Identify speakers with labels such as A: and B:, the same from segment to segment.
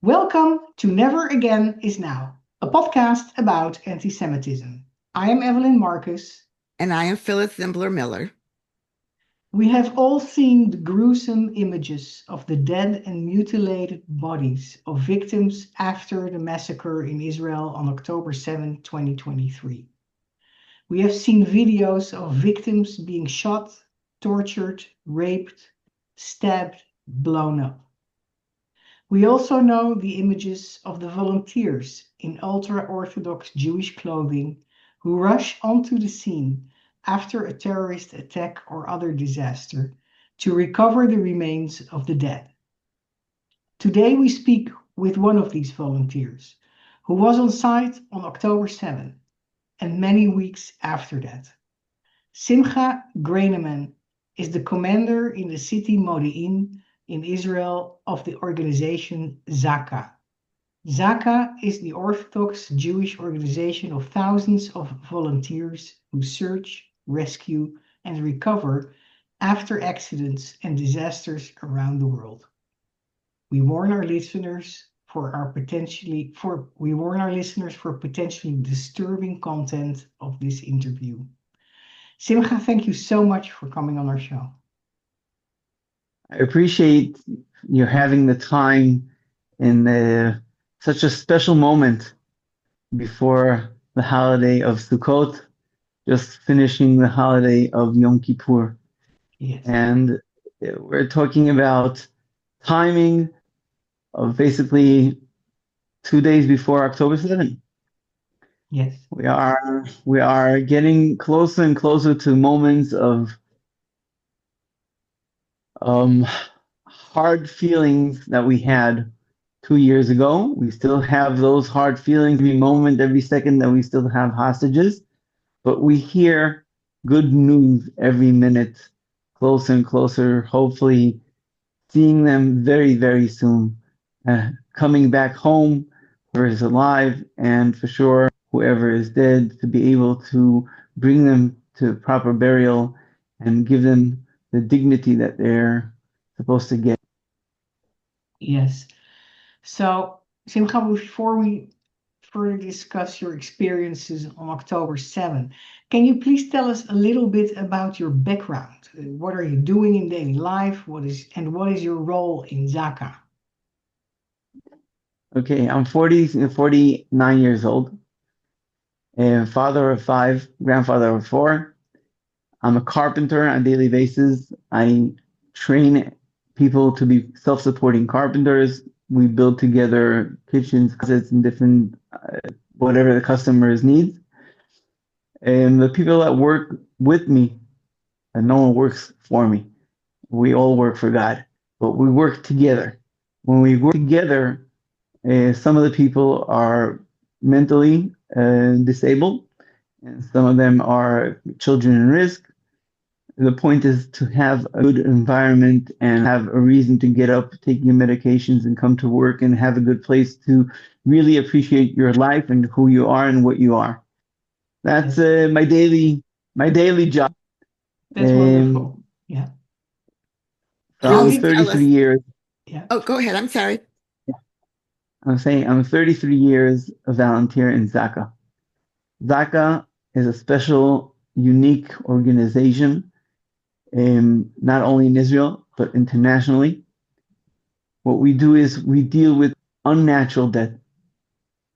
A: Welcome to Never Again Is Now, a podcast about anti Semitism. I am Evelyn Marcus.
B: And I am Phyllis Zimbler Miller.
A: We have all seen the gruesome images of the dead and mutilated bodies of victims after the massacre in Israel on October 7, 2023. We have seen videos of victims being shot, tortured, raped, stabbed, blown up. We also know the images of the volunteers in ultra-Orthodox Jewish clothing who rush onto the scene after a terrorist attack or other disaster to recover the remains of the dead. Today we speak with one of these volunteers who was on site on October 7 and many weeks after that. Simcha Greineman is the commander in the city Modi'in in Israel of the organization Zaka. Zaka is the Orthodox Jewish organization of thousands of volunteers who search, rescue, and recover after accidents and disasters around the world. We warn our listeners for potentially disturbing content of this interview. Simcha, thank you so much for coming on our show.
C: I appreciate you having the time in such a special moment before the holiday of Sukkot, just finishing the holiday of Yom Kippur.
A: Yes.
C: And we're talking about timing of basically 2 days before October 7th.
A: Yes.
C: We are getting closer and closer to moments of hard feelings that we had 2 years ago. We still have those hard feelings every moment, every second that we still have hostages, but we hear good news every minute, closer and closer, hopefully seeing them very, very soon, coming back home, whoever is alive, and for sure, whoever is dead, to be able to bring them to proper burial and give them the dignity that they're supposed to get.
A: Yes. So, Simcha, before we further discuss your experiences on October 7, can you please tell us a little bit about your background? What are you doing in daily life? What is your role in Zaka?
C: Okay, I'm 49 years old, and father of 5, grandfather of 4. I'm a carpenter on a daily basis. I train people to be self-supporting carpenters. We build together kitchens, closets, and different whatever the customers need. And the people that work with me, and no one works for me. We all work for God, but we work together. When we work together, some of the people are mentally disabled, and some of them are children in risk. The point is to have a good environment and have a reason to get up, take your medications, and come to work and have a good place to really appreciate your life and who you are and what you are. That's my daily job.
A: That's wonderful. Yeah.
C: From
B: Can you tell
C: 33
B: us?
C: years.
A: Yeah.
B: Oh, go ahead. I'm sorry.
C: I'm saying I'm 33 years a volunteer in Zaka. Zaka is a special, unique organization, not only in Israel, but internationally. What we do is we deal with unnatural death,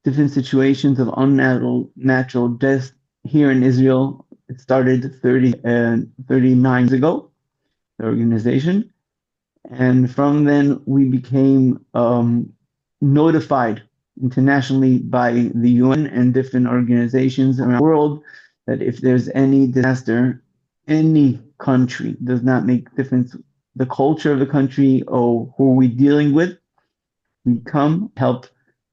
C: different situations of unnatural death here in Israel. It started 39 years ago, the organization. And from then we became notified internationally by the UN and different organizations around the world that if there's any disaster, any country, does not make difference the culture of the country or who we're dealing with, we come help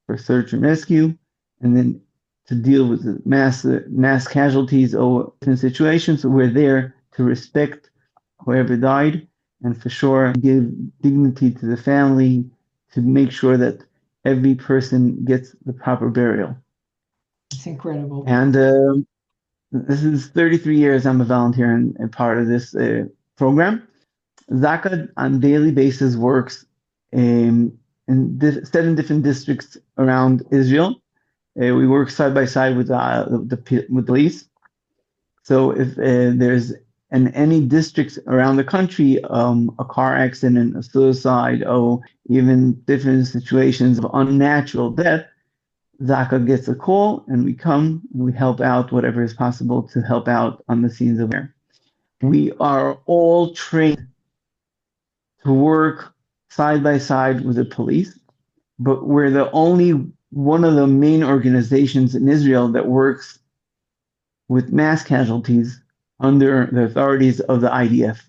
C: for search and rescue, and then to deal with the mass casualties or different situations. We're there to respect whoever died and for sure give dignity to the family, to make sure that every person gets the proper burial.
A: It's incredible.
C: And this is 33 years I'm a volunteer and part of this program. Zaka on daily basis works in 7 different districts around Israel. We work side by side with the police. So if there's in any districts around the country, a car accident, a suicide, or even different situations of unnatural death, Zaka gets a call and we come and we help out whatever is possible to help out on the scenes of there. We are all trained to work side by side with the police, but we're the only one of the main organizations in Israel that works with mass casualties under the authorities of the IDF.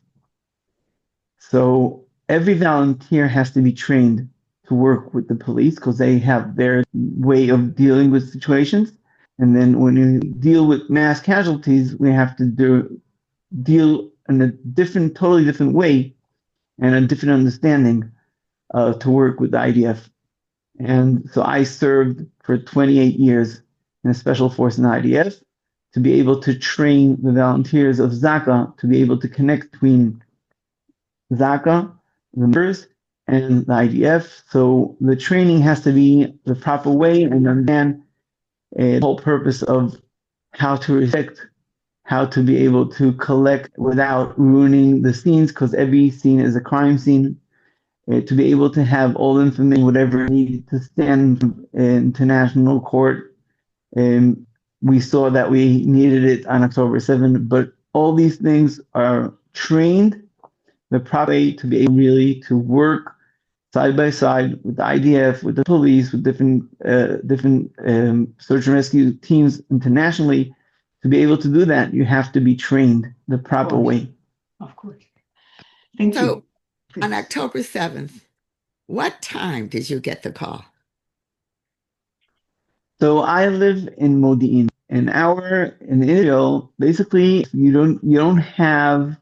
C: So every volunteer has to be trained to work with the police because they have their way of dealing with situations. And then when you deal with mass casualties, we have to deal in a totally different way and a different understanding to work with the IDF. And so I served for 28 years in a special force in the IDF to be able to train the volunteers of Zaka to be able to connect between Zaka, the members, and the IDF. So the training has to be the proper way and understand the whole purpose of how to respect, how to be able to collect without ruining the scenes, because every scene is a crime scene. To be able to have all the information, whatever needed to stand in international court. We saw that we needed it on October 7th, but all these things are trained the proper way to be able really to work side by side with the IDF, with the police, with different search and rescue teams internationally. To be able to do that, you have to be trained the proper way.
A: Of course. Thank
B: So,
A: you.
B: on October 7th, what time did you get the call?
C: So I live in Modi'in. In Israel, basically you don't have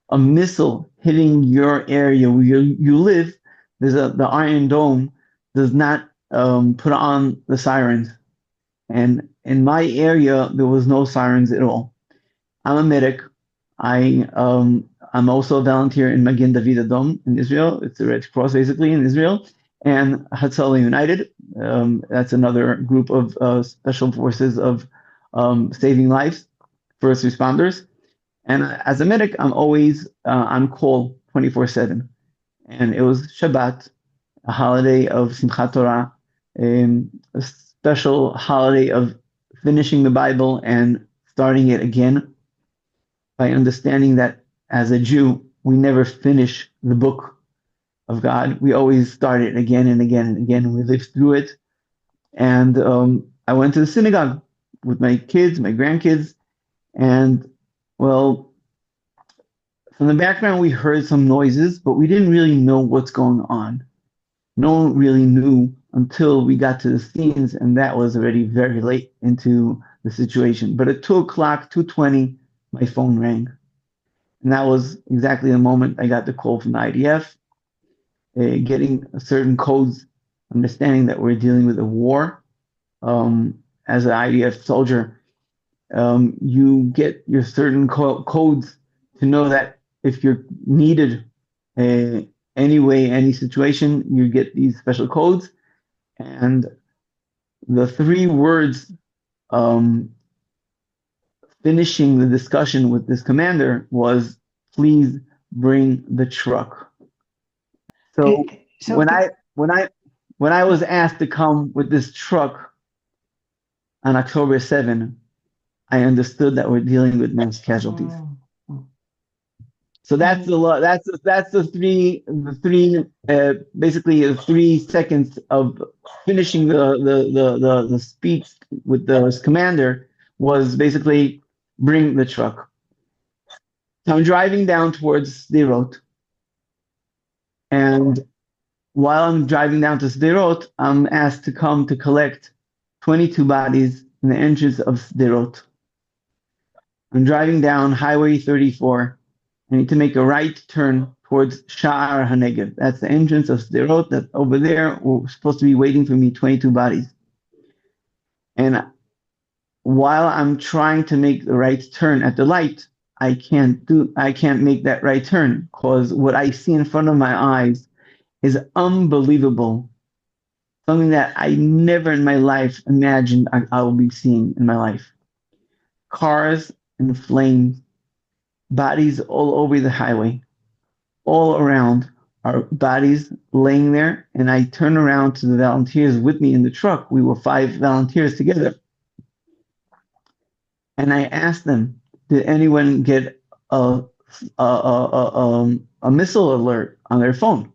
C: a missile hitting your area where you live. The Iron Dome does not put on the sirens. And in my area, there was no sirens at all. I'm a medic. I'm also a volunteer in Magen David Adom in Israel. It's the Red Cross basically in Israel, and Hatzalah United. That's another group of special forces of saving lives, first responders. And as a medic, I'm always on call 24/7. And it was Shabbat, a holiday of Simchat Torah, a special holiday of finishing the Bible and starting it again by understanding that as a Jew, we never finish the book of God. We always start it again and again and again, and we live through it. And I went to the synagogue with my kids, my grandkids, and well, from the background, we heard some noises, but we didn't really know what's going on. No one really knew until we got to the scenes, and that was already very late into the situation. But at 2 o'clock, 2:20, my phone rang. And that was exactly the moment I got the call from the IDF, getting certain codes, understanding that we're dealing with a war. As an IDF soldier, you get your certain codes to know that if you're needed anyway, any situation, you get these special codes. And the 3 words finishing the discussion with this commander was, "Please bring the truck." So when I was asked to come with this truck on October 7th, I understood that we're dealing with mass casualties. So that's the law. That's the three basically the 3 seconds of finishing the speech with the commander was basically bring the truck. So I'm driving down towards Sderot, and while I'm driving down to Sderot, I'm asked to come to collect 22 bodies in the entrance of Sderot. I'm driving down Highway 34. I need to make a right turn towards Sha'ar HaNegev. That's the entrance of Sderot. That over there were supposed to be waiting for me 22 bodies. And while I'm trying to make the right turn at the light, I can't make that right turn because what I see in front of my eyes is unbelievable something that I never in my life imagined I will be seeing in my life. Cars in flames, bodies all over the highway, all around are bodies laying there. And I turn around to the volunteers with me in the truck. We were 5 volunteers together. And I asked them, did anyone get a missile alert on their phone?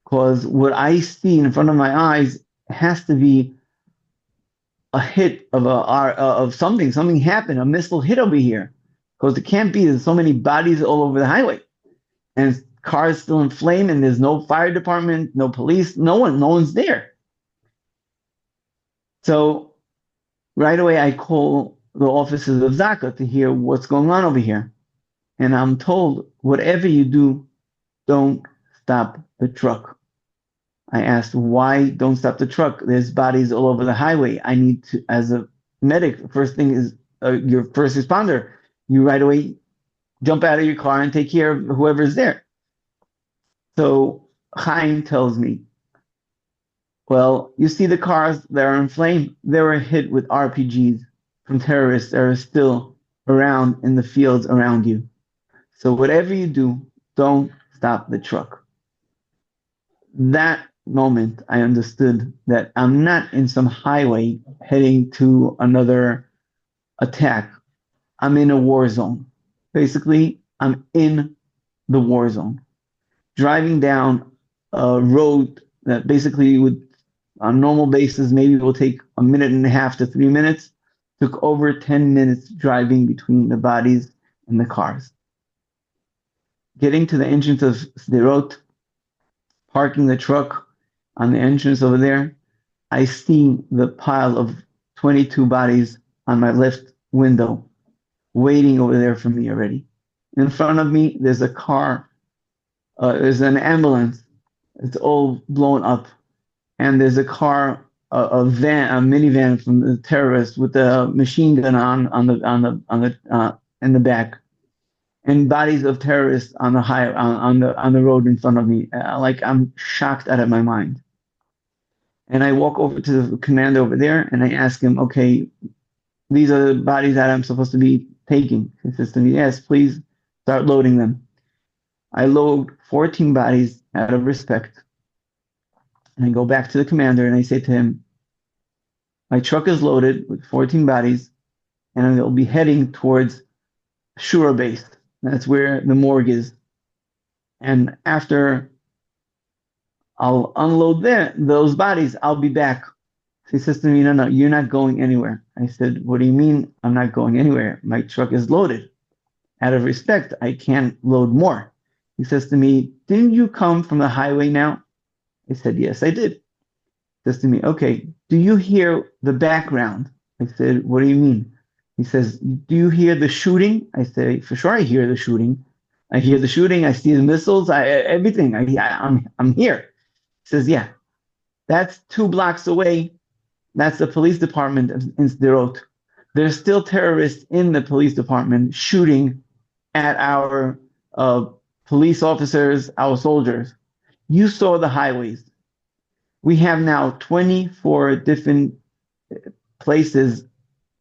C: Because what I see in front of my eyes has to be a hit of something. Something happened. A missile hit over here. Because it can't be. There's so many bodies all over the highway, and cars still in flame, and there's no fire department, no police, no one's there. So right away, I call the officers of Zaka to hear what's going on over here, and I'm told, whatever you do, don't stop the truck. I asked, why don't stop the truck? There's bodies all over the highway. I need to, as a medic, first thing is your first responder. You right away jump out of your car and take care of whoever's there. So Chaim tells me, well, you see the cars that are in flame? They were hit with RPGs from terrorists that are still around in the fields around you. So whatever you do, don't stop the truck. That moment, I understood that I'm not in some highway heading to another attack. I'm in a war zone. Basically, I'm in the war zone. Driving down a road that basically would, on normal basis, maybe will take 1.5 to 3 minutes, took over 10 minutes driving between the bodies and the cars. Getting to the entrance of Sderot, parking the truck on the entrance over there, I see the pile of 22 bodies on my left window, waiting over there for me already. In front of me, there's a car, there's an ambulance. It's all blown up. And there's a car, a minivan from the terrorists with the machine gun in the back, and bodies of terrorists on the road in front of me. Like I'm shocked out of my mind. And I walk over to the commander over there and I ask him, okay, these are the bodies that I'm supposed to be taking. He says to me, yes, please start loading them. I load 14 bodies out of respect. And I go back to the commander and I say to him, my truck is loaded with 14 bodies and I'll be heading towards Shura base. That's where the morgue is. And after I'll unload those bodies, I'll be back. So he says to me, no, you're not going anywhere. I said, what do you mean I'm not going anywhere? My truck is loaded. Out of respect, I can't load more. He says to me, didn't you come from the highway now? I said, yes, I did. He says to me, okay, do you hear the background? I said, what do you mean? He says, do you hear the shooting? I say, for sure I hear the shooting. I hear the shooting. I see the missiles. Everything. I'm here. He says, yeah, that's 2 blocks away. That's the police department in Sderot. There's still terrorists in the police department shooting at our police officers, our soldiers. You saw the highways. We have now 24 different places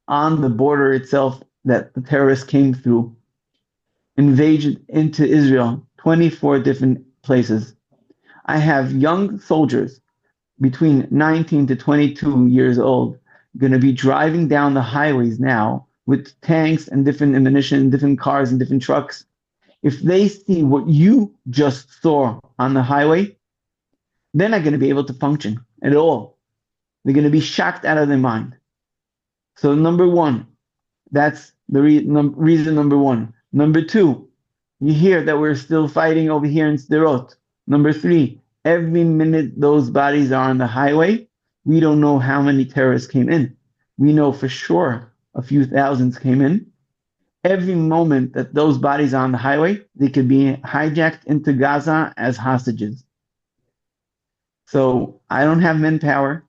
C: on the border itself that the terrorists came through, invaded into Israel, 24 different places. I have young soldiers between 19 to 22 years old going to be driving down the highways now with tanks and different ammunition, different cars and different trucks. If they see what you just saw on the highway, they're not going to be able to function at all. They're going to be shocked out of their mind. So number one, that's the reason number one. Number two, you hear that we're still fighting over here in Sderot. Number three, every minute those bodies are on the highway, we don't know how many terrorists came in. We know for sure a few thousands came in. Every moment that those bodies are on the highway, they could be hijacked into Gaza as hostages. So I don't have manpower.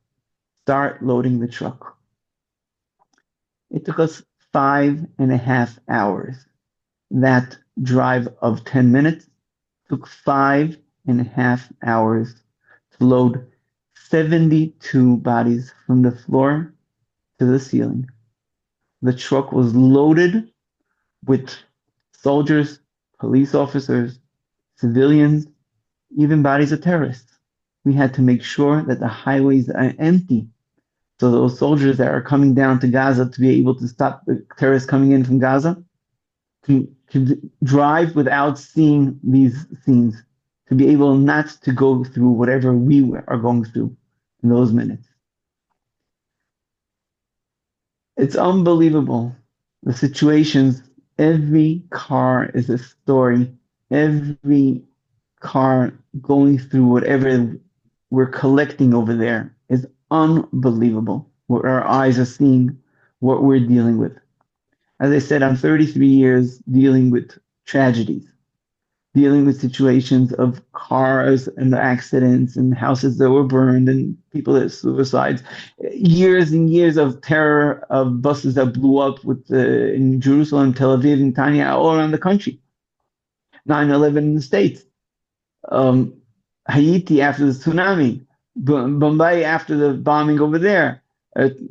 C: Start loading the truck. It took us 5.5 hours. That drive of 10 minutes took 5.5 hours to load 72 bodies from the floor to the ceiling. The truck was loaded with soldiers, police officers, civilians, even bodies of terrorists. We had to make sure that the highways are empty. So those soldiers that are coming down to Gaza to be able to stop the terrorists coming in from Gaza can drive without seeing these scenes, to be able not to go through whatever we are going through in those minutes. It's unbelievable. The situations, every car is a story. Every car going through whatever we're collecting over there is unbelievable. What our eyes are seeing, what we're dealing with. As I said, I'm 33 years dealing with tragedies, dealing with situations of cars and accidents and houses that were burned and people that suicides. Years and years of terror of buses that blew up in Jerusalem, Tel Aviv, and Tanya, all around the country. 9/11 in the States. Haiti after the tsunami. Bombay after the bombing over there.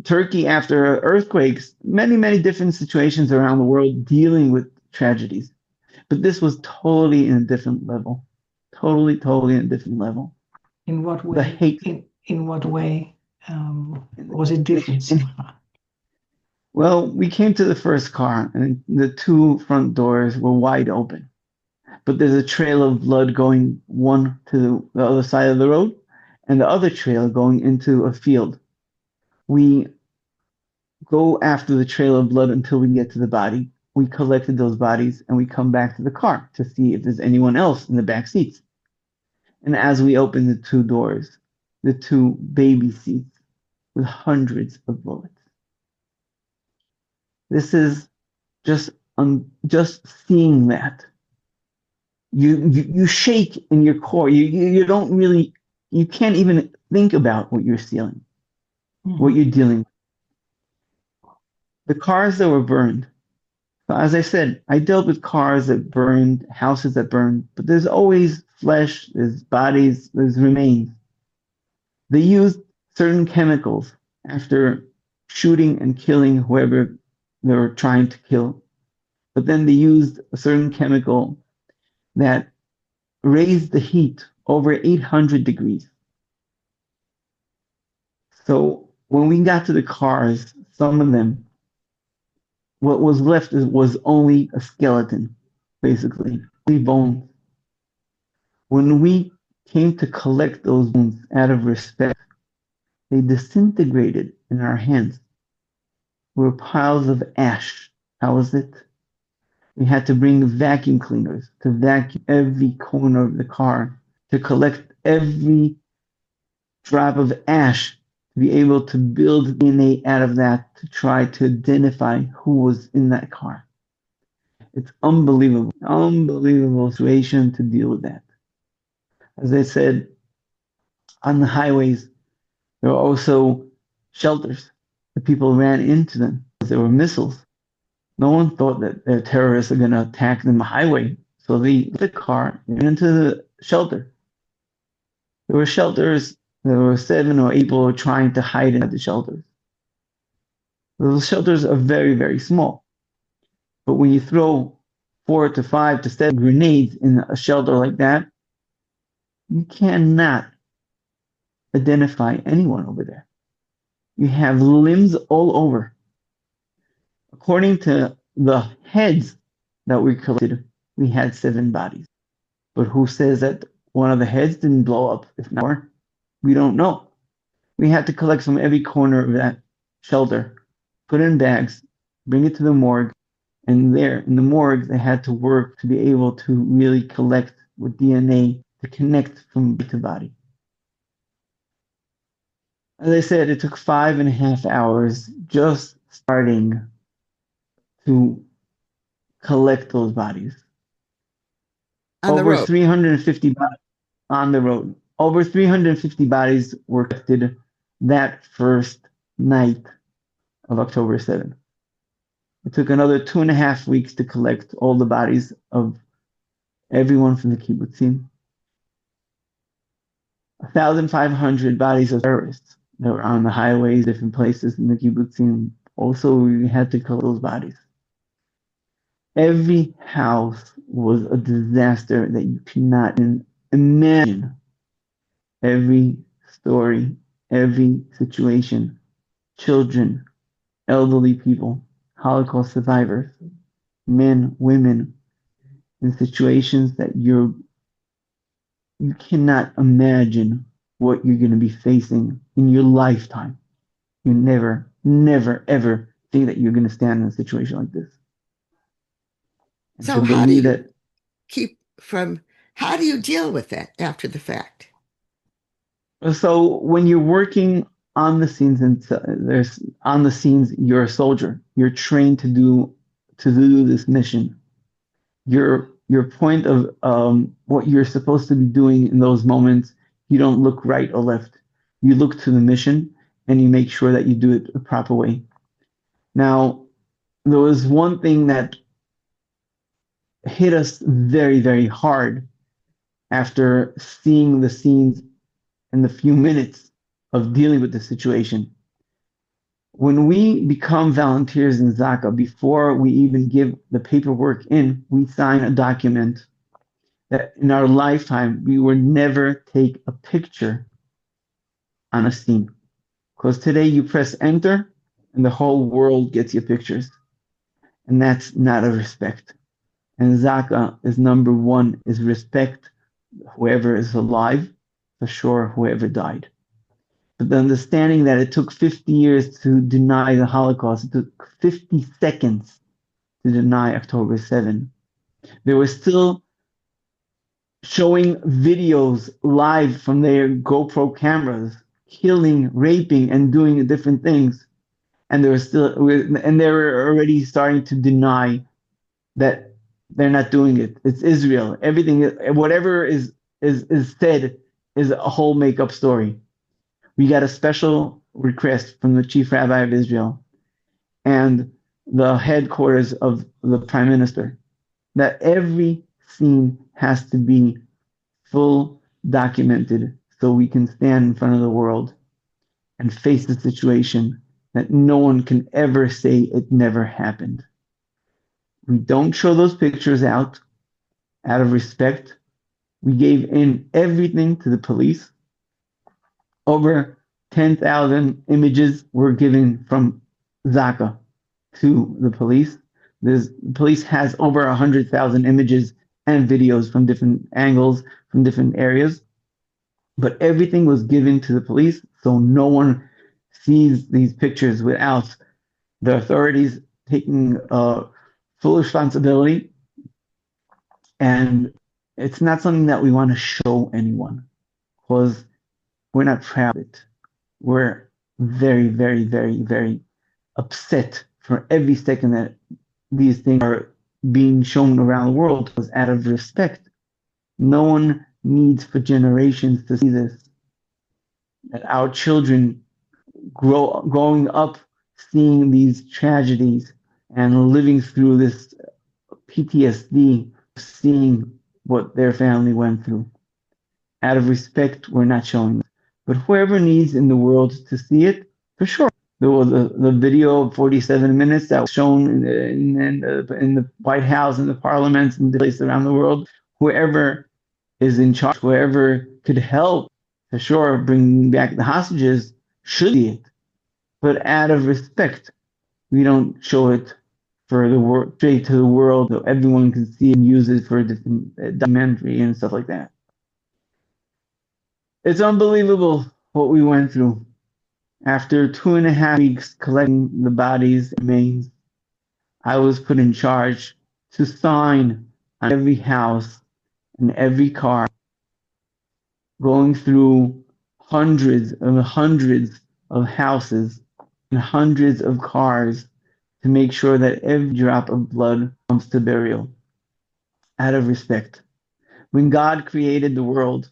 C: Turkey after earthquakes. Many, many different situations around the world dealing with tragedies. But this was totally in a different level. Totally, totally in a different level.
A: In what way?
C: The hate.
A: In what way was it different?
C: Well, we came to the first car, and the two front doors were wide open. But there's a trail of blood going one to the other side of the road, and the other trail going into a field. We go after the trail of blood until we get to the body. We collected those bodies and we come back to the car to see if there's anyone else in the back seats. And as we open the two doors, the two baby seats with hundreds of bullets. This is just seeing that. You shake in your core. You don't really, you can't even think about what you're seeing, what you're dealing with. The cars that were burned. So as I said, I dealt with cars that burned, houses that burned, but there's always flesh, there's bodies, there's remains. They used certain chemicals after shooting and killing whoever they were trying to kill. But then they used a certain chemical that raised the heat over 800 degrees. So when we got to the cars, some of them, what was left was only a skeleton, basically, only bones. When we came to collect those bones out of respect, they disintegrated in our hands. Were piles of ash. How was it? We had to bring vacuum cleaners to vacuum every corner of the car, to collect every drop of ash, to be able to build DNA out of that, to try to identify who was in that car. It's unbelievable situation to deal with that. As I said, on the highways, there were also shelters. The people ran into them. There were missiles. No one thought that the terrorists are going to attack the highway. So they took the car and went into the shelter. There were shelters. There were 7 or 8 people trying to hide in the shelters. Those shelters are very, very small. But when you throw 4 to 5 to 7 grenades in a shelter like that, you cannot identify anyone over there. You have limbs all over. According to the heads that we collected, we had 7 bodies. But who says that one of the heads didn't blow up? If not, we don't know. We had to collect from every corner of that shelter, put it in bags, bring it to the morgue, and there in the morgue, they had to work to be able to really collect with DNA to connect from body to body. As I said, it took 5.5 hours just starting to collect those bodies.
B: On the
C: Over
B: road.
C: 350 bodies on the road. Over 350 bodies were collected that first night of October 7th. It took another 2.5 weeks to collect all the bodies of everyone from the kibbutzim. 1,500 bodies of terrorists that were on the highways, different places in the kibbutzim. Also, we had to collect those bodies. Every house was a disaster that you cannot imagine. Every story, every situation, children, elderly people, Holocaust survivors, men, women, in situations that you cannot imagine what you're going to be facing in your lifetime. You never, never, ever think that you're going to stand in a situation like this. And
B: So
C: to believe that.
B: How do you deal with that after the fact?
C: So when you're working on the scenes, and on the scenes, you're a soldier. You're trained to do this mission. Your point of what you're supposed to be doing in those moments, you don't look right or left. You look to the mission and you make sure that you do it the proper way. Now, there was one thing that hit us very, very hard after seeing the scenes in the few minutes of dealing with the situation. When we become volunteers in Zaka, before we even give the paperwork in, we sign a document that in our lifetime, we will never take a picture on a scene. Because today you press enter and the whole world gets your pictures. And that's not a respect. And Zaka is number one, is respect whoever is alive, for sure whoever died. But the understanding that it took 50 years to deny the Holocaust, it took 50 seconds to deny October 7. They were still showing videos live from their GoPro cameras, killing, raping, and doing different things. And they were already starting to deny that they're not doing it. It's Israel. Everything, whatever is said, is a whole make-up story. We got a special request from the chief rabbi of Israel and the headquarters of the prime minister that every scene has to be full documented so we can stand in front of the world and face the situation that no one can ever say it never happened. We don't show those pictures out of respect. We gave in everything to the police. Over 10,000 images were given from Zaka to the police. The police has over 100,000 images and videos from different angles, from different areas. But everything was given to the police, so no one sees these pictures without the authorities taking full responsibility. And it's not something that we want to show anyone because we're not proud of it. We're very, very, very, very upset for every second that these things are being shown around the world because out of respect. No one needs for generations to see this. That our children growing up seeing these tragedies and living through this PTSD, seeing what their family went through. Out of respect, we're not showing this. But whoever needs in the world to see it, for sure. There was the video of 47 minutes that was shown in the White House, in the parliaments, and places around the world. Whoever is in charge, whoever could help, for sure, bringing back the hostages, should see it. But out of respect, we don't show it for the world, straight to the world, so everyone can see and use it for a different documentary and stuff like that. It's unbelievable what we went through. After 2.5 weeks collecting the bodies and remains, I was put in charge to sign on every house and every car, going through hundreds and hundreds of houses and hundreds of cars to make sure that every drop of blood comes to burial out of respect. When God created the world,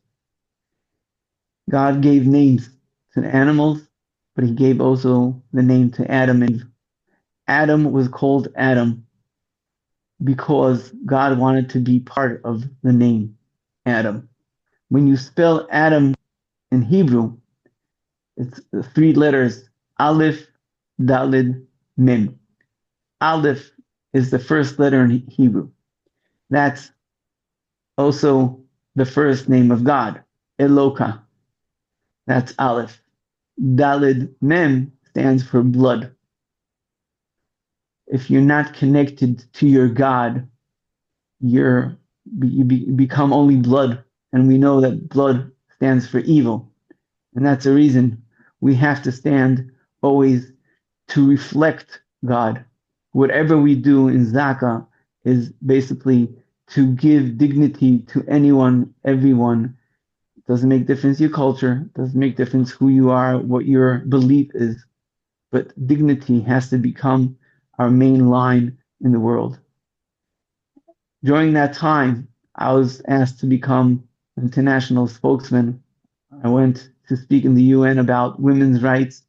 C: God gave names to the animals, but he gave also the name to Adam and Eve. Adam was called Adam because God wanted to be part of the name Adam. When you spell Adam in Hebrew, it's 3 letters, Aleph, Daled, Mem. Aleph is the first letter in Hebrew. That's also the first name of God, Eloka. That's Aleph. Daled, Mem stands for blood. If you're not connected to your God, you become only blood. And we know that blood stands for evil. And that's the reason we have to stand always to reflect God. Whatever we do in Zaka is basically to give dignity to anyone, everyone. It doesn't make difference your culture, it doesn't make difference who you are, what your belief is, but dignity has to become our main line in the world. During that time, I was asked to become an international spokesman. I went to speak in the UN about women's rights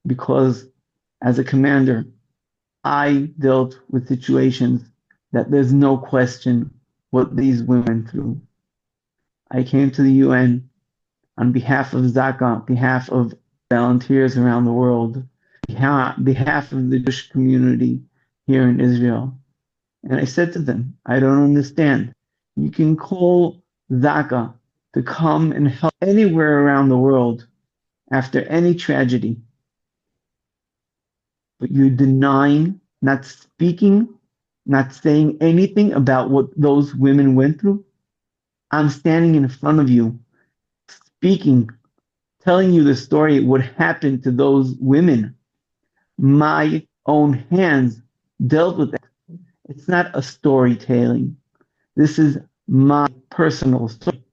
C: because as a commander, I dealt with situations that there's no question what these women went through. I came to the UN on behalf of Zaka, on behalf of volunteers around the world, on behalf of the Jewish community here in Israel. And I said to them, I don't understand. You can call Zaka to come and help anywhere around the world after any tragedy, but you're denying, not speaking, not saying anything about what those women went through. I'm standing in front of you, speaking, telling you the story, what happened to those women. My own hands dealt with it. It's not a storytelling. This is my personal story.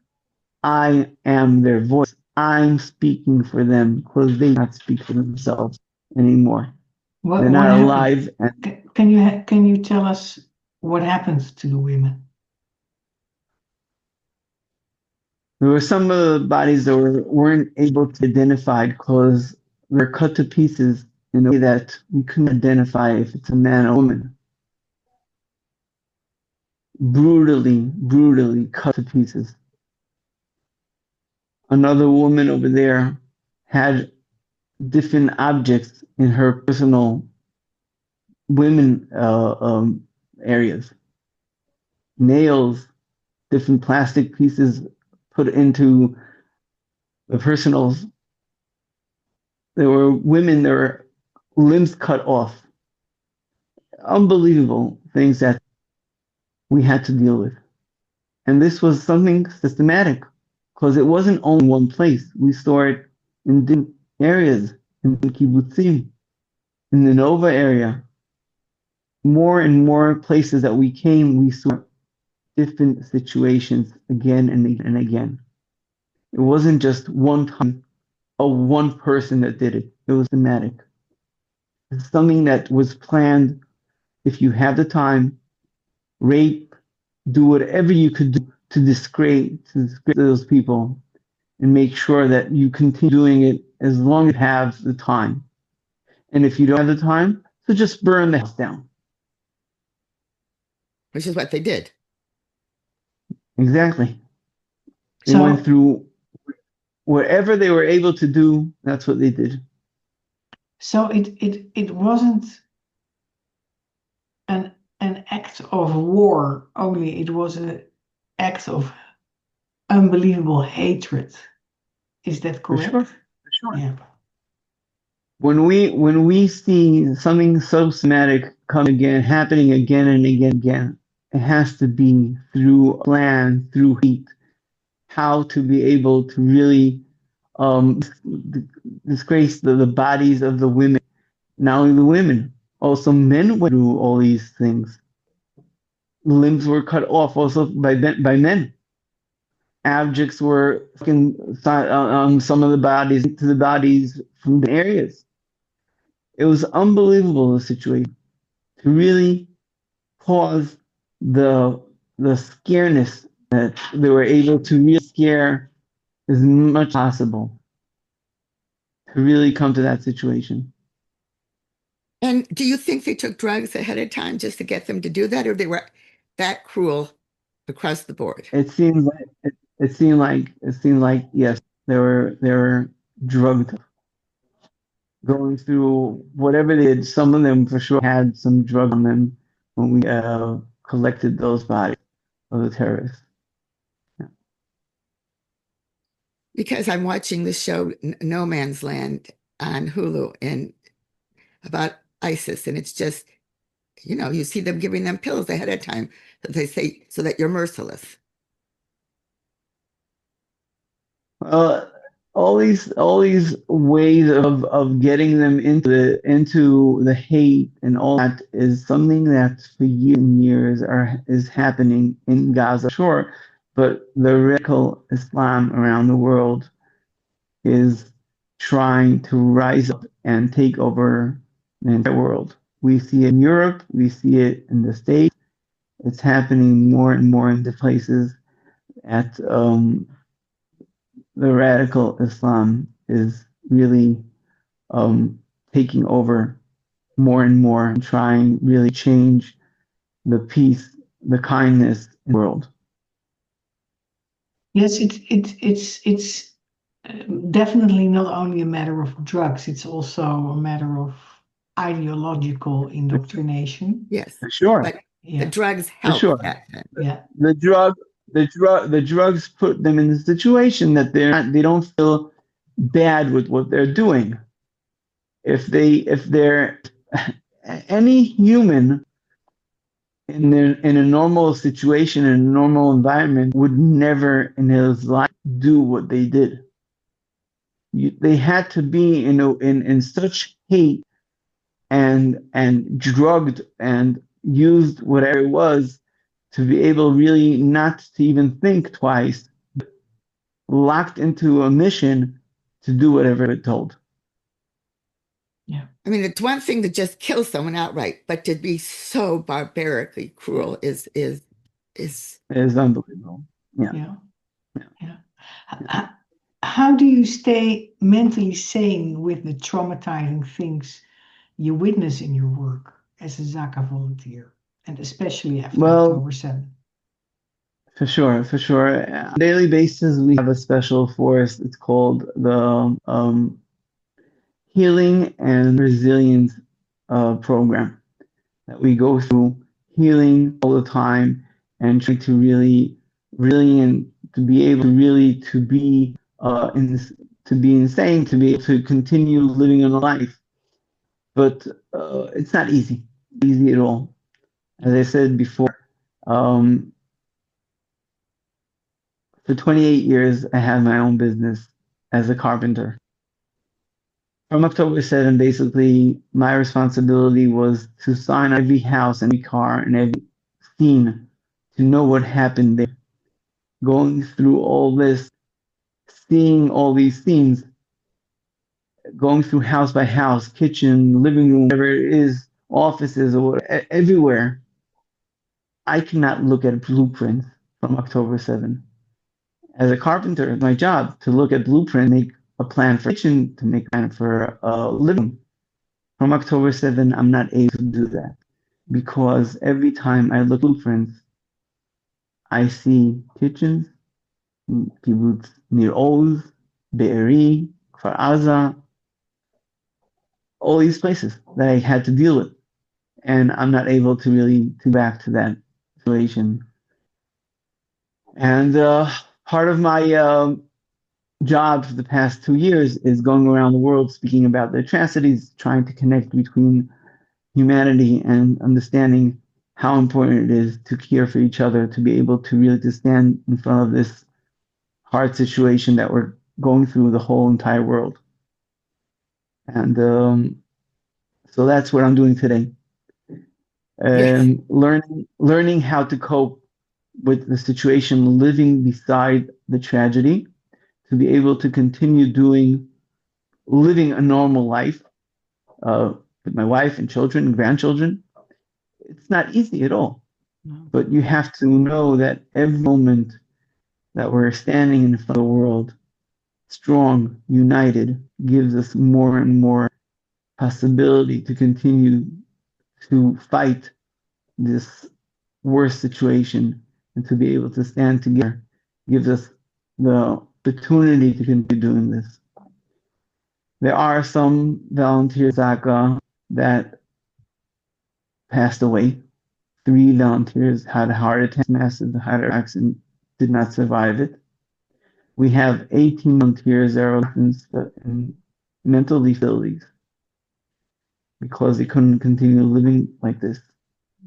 C: I am their voice. I'm speaking for them because they cannot speak for themselves anymore. They're
A: What
C: not
A: happened?
C: alive. And
A: Can you tell us what happened to the women?
C: there were some of the bodies that weren't able to be identified because they're cut to pieces in a way that we couldn't identify if it's a man or woman. Brutally cut to pieces. Another woman over there had different objects in her personal women areas, nails, different plastic pieces put into the personals. There were women, there were limbs cut off. Unbelievable things that we had to deal with. And this was something systematic because it wasn't only one place. We saw it in different areas, in kibbutzim, in the Nova area. More and more places that we came, we saw different situations again and again and again. It wasn't just one time or one person that did it. It was systematic. It's something that was planned. If you have the time, rape, do whatever you could do to disgrace those people and make sure that you continue doing it as long as you have the time. And if you don't have the time, so just burn the house down.
B: Which is what they did.
C: Exactly. They
A: So,
C: went through whatever they were able to do, that's what they did.
A: so it wasn't an act of war only, it was an act of unbelievable hatred. Is that
C: For
A: correct?
C: sure. For sure.
A: Yeah.
C: When we see something so systematic happening again and again, it has to be through a plan, through heat, how to be able to really disgrace the bodies of the women. Not only the women, also men went through all these things. Limbs were cut off also by men. Objects were on some of the bodies to the bodies from the areas. It was unbelievable, the situation, to really cause the scareness that they were able to really scare as much as possible to really come to that situation.
B: And do you think they took drugs ahead of time just to get them to do that, or they were that cruel across the board?
C: It seemed like yes. They were drugged, going through whatever they did. Some of them for sure had some drug on them when we collected those bodies of the terrorists.
B: Because I'm watching the show No Man's Land on Hulu and about ISIS, and it's just, you see them giving them pills ahead of time that they say so that you're merciless.
C: Uh, all these ways of getting them into the hate and all that is something that for years and years is happening in Gaza, sure, but the radical Islam around the world is trying to rise up and take over the entire world. We see it in Europe, we see it in the States. It's happening more and more into places at the radical Islam is really taking over more and more and trying really change the peace, the kindness in the world.
A: Yes, it's definitely not only a matter of drugs, it's also a matter of ideological indoctrination.
B: Yes,
C: For sure.
B: but the
A: Yeah,
B: drugs
C: For
B: help
C: sure.
B: that.
A: yeah,
C: The drugs put them in a situation that they don't feel bad with what they're doing. If they're any human in a normal situation, in a normal environment, would never in his life do what they did. They had to be in such hate and drugged and used whatever it was to be able really not to even think twice, locked into a mission to do whatever it told.
A: yeah.
B: I mean, it's one thing to just kill someone outright, but to be so barbarically cruel is
C: It is unbelievable. Yeah.
A: Yeah.
C: Yeah.
A: Yeah. How do you stay mentally sane with the traumatizing things you witness in your work as a Zaka volunteer, and especially after
C: Well,
A: October 7th?
C: for sure, for sure. On a daily basis, we have a special force. It's called the Healing and Resilience program that we go through, healing all the time and try to really, and to be able to really to be insane, to be able to continue living a life. But it's not easy at all. As I said before, um, for 28 years, I had my own business as a carpenter. From October 7, basically, my responsibility was to sign every house and every car and every scene to know what happened there. Going through all this, seeing all these scenes, going through house by house, kitchen, living room, whatever it is, offices, or everywhere. I cannot look at blueprints from October 7. As a carpenter, it's my job to look at blueprint, make a plan for kitchen, to make a plan for living. From October 7, I'm not able to do that because every time I look at blueprints, I see kitchens, kibbutz Nir Oz, Be'eri, Kfar Aza, all these places that I had to deal with. And I'm not able to really go back to that situation. And part of my job for the past 2 years is going around the world speaking about the atrocities, trying to connect between humanity and understanding how important it is to care for each other, to be able to really to stand in front of this hard situation that we're going through the whole entire world. And so that's what I'm doing today.
B: Yes.
C: Learning how to cope with the situation, living beside the tragedy, to be able to continue living a normal life with my wife and children and grandchildren. It's not easy at all,
A: No.
C: but you have to know that every moment that we're standing in front of the world, strong, united, gives us more and more possibility to continue to fight this worst situation and to be able to stand together gives us the opportunity to continue doing this. There are some volunteers in Zaka that passed away. 3 volunteers had a heart attack, massive heart accident, did not survive it. We have 18 volunteers that are in mental facilities because they couldn't continue living like this.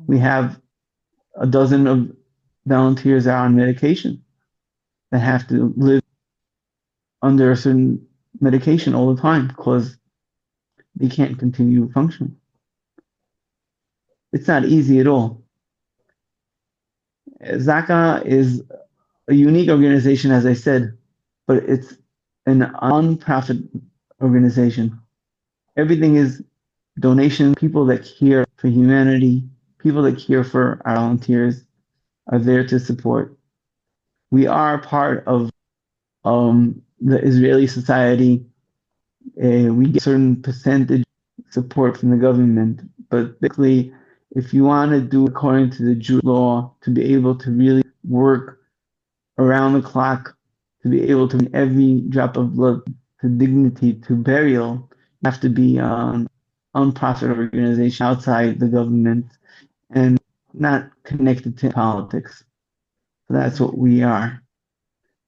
C: We have a dozen of volunteers that are on medication that have to live under a certain medication all the time because they can't continue functioning. It's not easy at all. Zaka is a unique organization, as I said, but it's an non-profit organization. Everything is donation. People that care for humanity, people that care for our volunteers are there to support. We are part of the Israeli society. We get a certain percentage support from the government, but basically, if you want to do according to the Jewish law, to be able to really work around the clock, to be able to bring every drop of blood to dignity, to burial, you have to be an non-profit organization outside the government and not connected to politics. So that's what we are.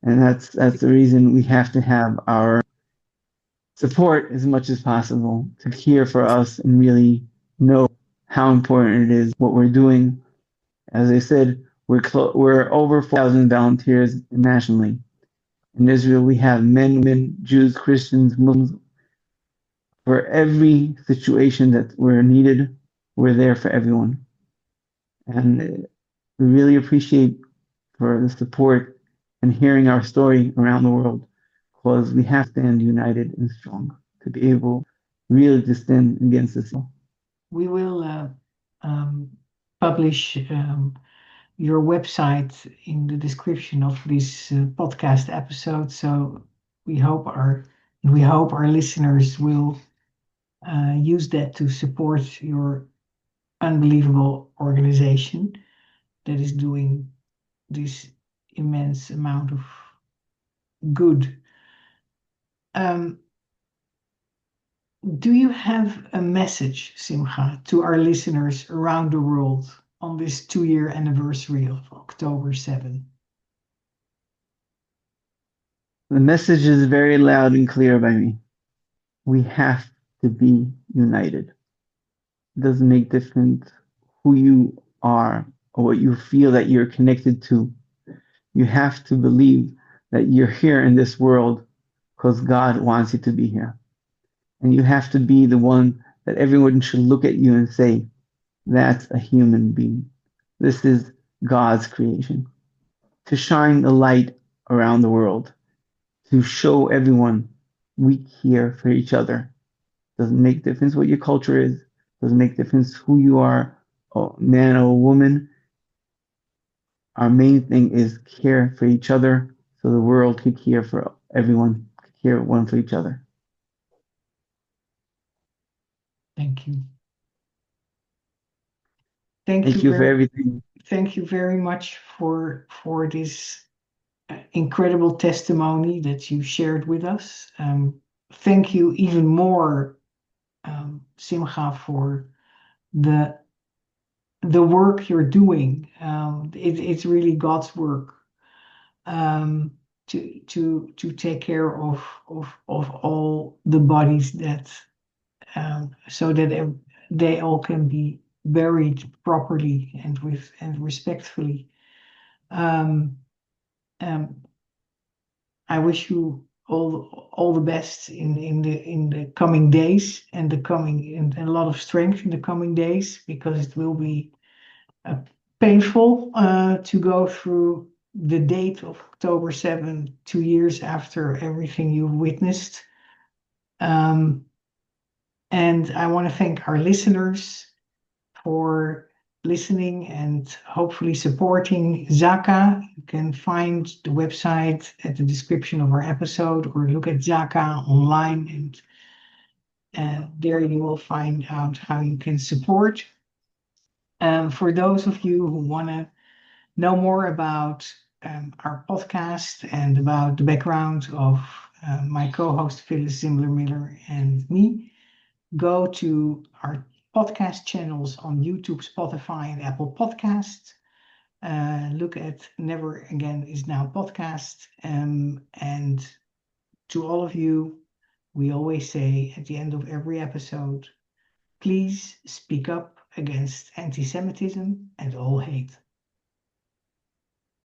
C: And that's the reason we have to have our support as much as possible to care for us and really know how important it is what we're doing. As I said, we're over 4,000 volunteers nationally. In Israel, we have men, women, Jews, Christians, Muslims. For every situation that we're needed, we're there for everyone. And we really appreciate for the support and hearing our story around the world, because we have to stand united and strong to be able really to stand against this.
A: We will publish your website in the description of this podcast episode. So we hope our listeners will use that to support your unbelievable organization that is doing this immense amount of good. Do you have a message, Simcha, to our listeners around the world on this 2-year anniversary of October 7?
C: The message is very loud and clear by me. We have to be united. It doesn't make difference who you are or what you feel that you're connected to. You have to believe that you're here in this world because God wants you to be here. And you have to be the one that everyone should look at you and say, that's a human being. This is God's creation. To shine the light around the world, to show everyone we care for each other. Doesn't make difference what your culture is. Doesn't make difference who you are, a man or a woman. Our main thing is care for each other so the world could care for everyone, could care one for each other.
A: Thank you.
C: Thank you for everything.
A: Thank you very much for this incredible testimony that you shared with us. Thank you even more, Simcha, for the work you're doing. It's really God's work to take care of all the bodies that so that they all can be buried properly and respectfully. I wish you all the best in the coming days and a lot of strength in the coming days, because it will be painful to go through the date of October 7, 2 years after everything you've witnessed. And I want to thank our listeners for listening and hopefully supporting Zaka. You can find the website at the description of our episode, or look at Zaka online, and there you will find out how you can support. For those of you who want to know more about our podcast and about the background of my co-host Phyllis Zimbler-Miller and me, go to our podcast channels on YouTube, Spotify, and Apple Podcasts. Look at Never Again Is Now podcast. And to all of you, we always say at the end of every episode, please speak up against anti-Semitism and all hate.